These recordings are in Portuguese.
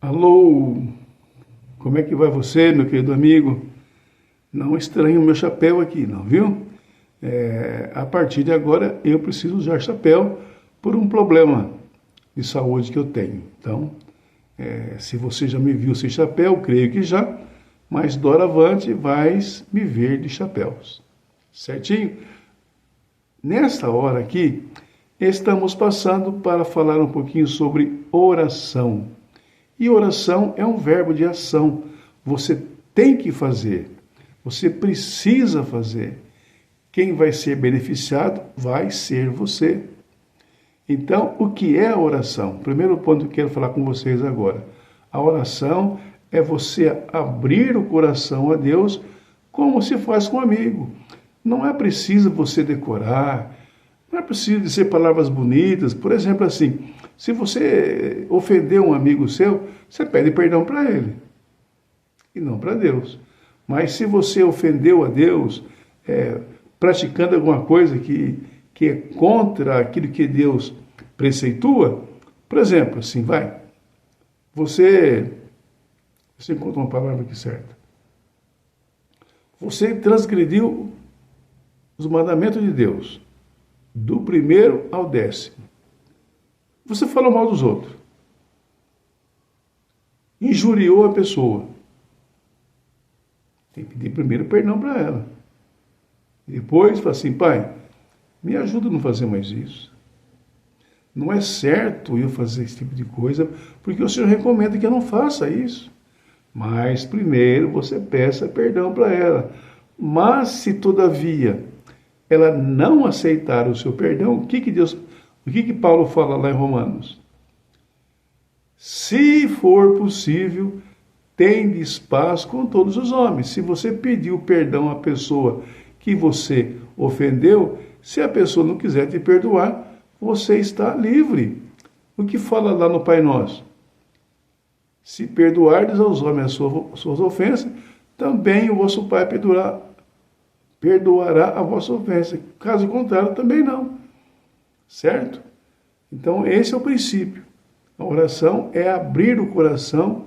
Alô, como é que vai você, meu querido amigo? Não estranhe o meu chapéu aqui, não, viu? A partir de agora eu preciso usar chapéu por um problema de saúde que eu tenho. Então, se você já me viu sem chapéu, creio que já, mas doravante vais me ver de chapéus. Certinho? Nesta hora aqui, estamos passando para falar um pouquinho sobre oração. E oração é um verbo de ação. Você tem que fazer. Você precisa fazer. Quem vai ser beneficiado vai ser você. Então, o que é a oração? Primeiro ponto que eu quero falar com vocês agora. A oração é você abrir o coração a Deus como se faz com um amigo. Não é preciso você decorar, não é preciso dizer palavras bonitas. Por exemplo, assim, se você ofendeu um amigo seu, você pede perdão para ele e não para Deus. Mas se você ofendeu a Deus, praticando alguma coisa que é contra aquilo que Deus preceitua, por exemplo, assim, você encontra uma palavra aqui certa. Você transgrediu os mandamentos de Deus, do primeiro ao 10º. Você falou mal dos outros. Injuriou a pessoa. Tem que pedir primeiro perdão para ela. Depois, fala assim, pai, me ajuda a não fazer mais isso. Não é certo eu fazer esse tipo de coisa, porque o Senhor recomenda que eu não faça isso. Mas primeiro você peça perdão para ela. Mas se todavia ela não aceitar o seu perdão, o que Paulo fala lá em Romanos? Se for possível, tendes paz com todos os homens. Se você pediu perdão à pessoa que você ofendeu, se a pessoa não quiser te perdoar, você está livre. O que fala lá no Pai Nosso? Se perdoardes aos homens as suas ofensas, também o vosso Pai perdoará a vossa ofensa. Caso contrário, também não. Certo? Então, esse é o princípio. A oração é abrir o coração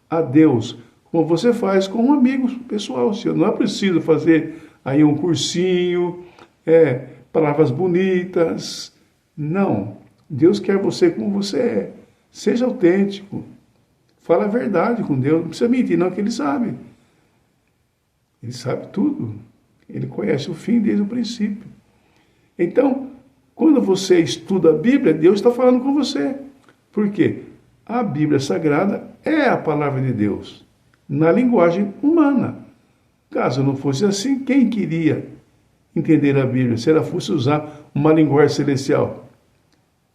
a Deus, como você faz com um amigo pessoal. Não é preciso fazer aí um cursinho, palavras bonitas. Não. Deus quer você como você é. Seja autêntico. Fala a verdade com Deus. Não precisa mentir, não, que Ele sabe. Ele sabe tudo. Ele conhece o fim desde o princípio. Então, quando você estuda a Bíblia, Deus está falando com você. Por quê? A Bíblia Sagrada é a palavra de Deus, na linguagem humana. Caso não fosse assim, quem queria entender a Bíblia? Se ela fosse usar uma linguagem celestial,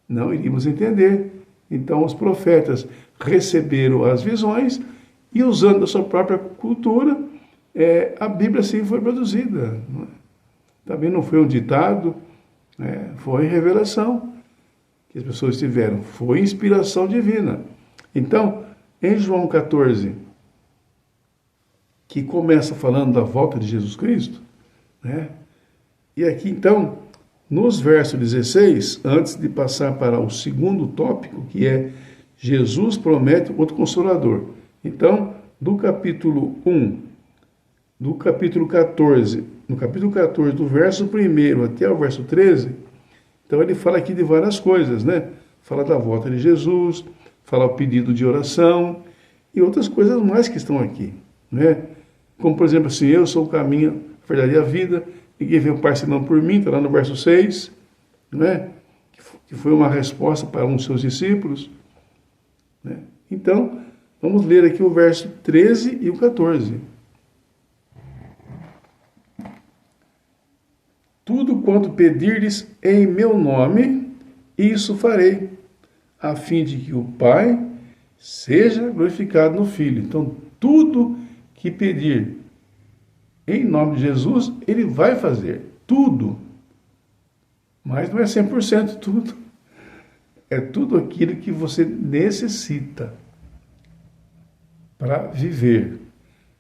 não iríamos entender. Então, os profetas receberam as visões e, usando a sua própria cultura, a Bíblia assim foi produzida. Também não foi um ditado, foi revelação que as pessoas tiveram, foi inspiração divina. Então, em João 14, que começa falando da volta de Jesus Cristo, e aqui então, nos versos 16, antes de passar para o segundo tópico, que é Jesus promete outro Consolador. Então, do capítulo 1, do capítulo 14, no capítulo 14, do verso 1 até o verso 13, então ele fala aqui de várias coisas, Fala da volta de Jesus, fala o pedido de oração e outras coisas mais que estão aqui, Como, por exemplo, assim, eu sou o caminho, a verdade e a vida, ninguém vem ao Pai senão por mim, está lá no verso 6, Que foi uma resposta para um dos seus discípulos, Então, vamos ler aqui o verso 13 e o 14. Tudo quanto pedirdes em meu nome, isso farei, a fim de que o Pai seja glorificado no Filho. Então, tudo que pedir em nome de Jesus, Ele vai fazer. Tudo. Mas não é 100% tudo. É tudo aquilo que você necessita para viver.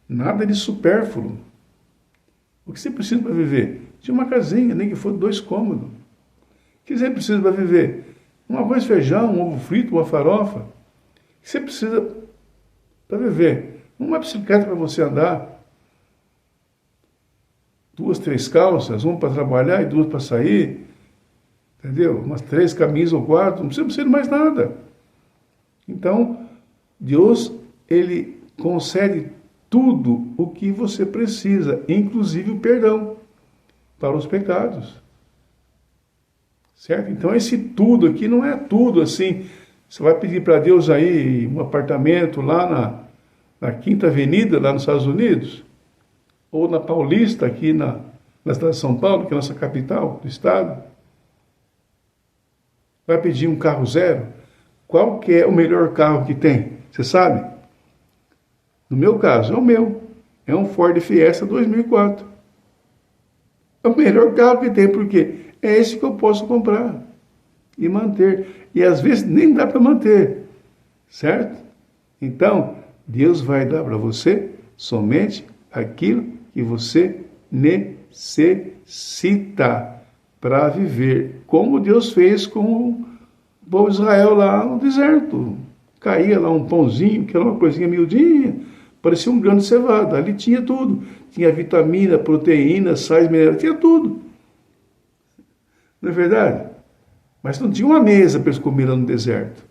Nada de supérfluo. O que você precisa para viver? De uma casinha, nem que for 2 cômodos. O que você precisa para viver? Um arroz, feijão, um ovo frito, uma farofa. O que você precisa para viver. Uma bicicleta para você andar, 2, 3 calças, uma para trabalhar e 2 para sair, entendeu? Umas 3 camisas ou 4, não precisa de mais nada. Então, Deus, Ele concede tudo o que você precisa, inclusive o perdão para os pecados. Certo? Então, esse tudo aqui não é tudo assim. Você vai pedir para Deus aí um apartamento lá na Quinta Avenida, lá nos Estados Unidos, ou na Paulista, aqui na cidade de São Paulo, que é a nossa capital do estado. Vai pedir um carro zero. Qual que é o melhor carro que tem? Você sabe? No meu caso, é o meu. É um Ford Fiesta 2004. É o melhor carro que tem, porque é esse que eu posso comprar e manter. E às vezes nem dá para manter, certo? Então, Deus vai dar para você somente aquilo que você necessita para viver, como Deus fez com o povo de Israel lá no deserto. Caía lá um pãozinho, que era uma coisinha miudinha, parecia um grão de cevada. Ali tinha tudo. Tinha vitamina, proteína, sais minerais, tinha tudo. Não é verdade? Mas não tinha uma mesa para eles comerem no deserto.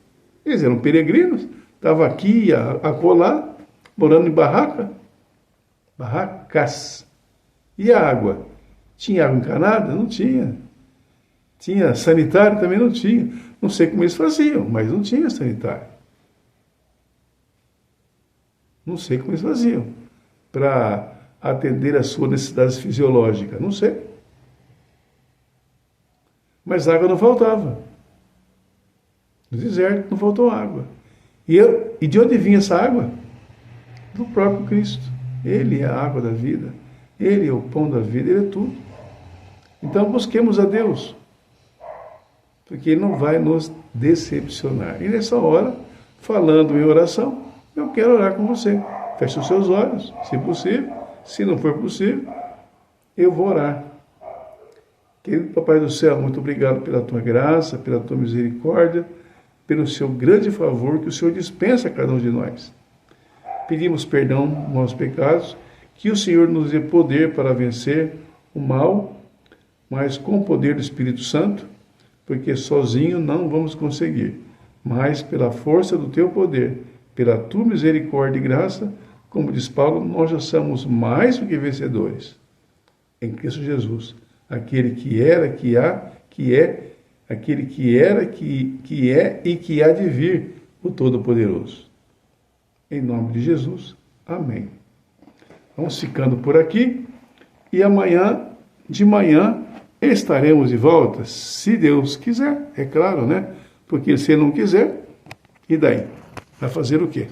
Eles eram peregrinos, estavam aqui, acolá, morando em barracas. E a água? Tinha água encanada? Não tinha. Tinha sanitário? Também não tinha. Não sei como eles faziam, mas não tinha sanitário. Não sei como eles faziam para atender às suas necessidades fisiológicas. Não sei. Mas água não faltava. No deserto não faltou água. E de onde vinha essa água? Do próprio Cristo. Ele é a água da vida. Ele é o pão da vida. Ele é tudo. Então busquemos a Deus. Porque Ele não vai nos decepcionar. E nessa hora, falando em oração, eu quero orar com você. Feche os seus olhos, se possível. Se não for possível, eu vou orar. Querido Papai do Céu, muito obrigado pela Tua graça, pela Tua misericórdia, pelo Seu grande favor que o Senhor dispensa a cada um de nós. Pedimos perdão dos nossos pecados, que o Senhor nos dê poder para vencer o mal, mas com o poder do Espírito Santo, porque sozinho não vamos conseguir, mas pela força do Teu poder, pela Tua misericórdia e graça, como diz Paulo, nós já somos mais do que vencedores em Cristo Jesus. Aquele que era, que há, que é, aquele que era, que é e que há de vir, o Todo-Poderoso. Em nome de Jesus, amém. Vamos ficando por aqui e amanhã, de manhã, estaremos de volta, se Deus quiser, é claro, né? Porque se Ele não quiser, e daí? Vai fazer o quê?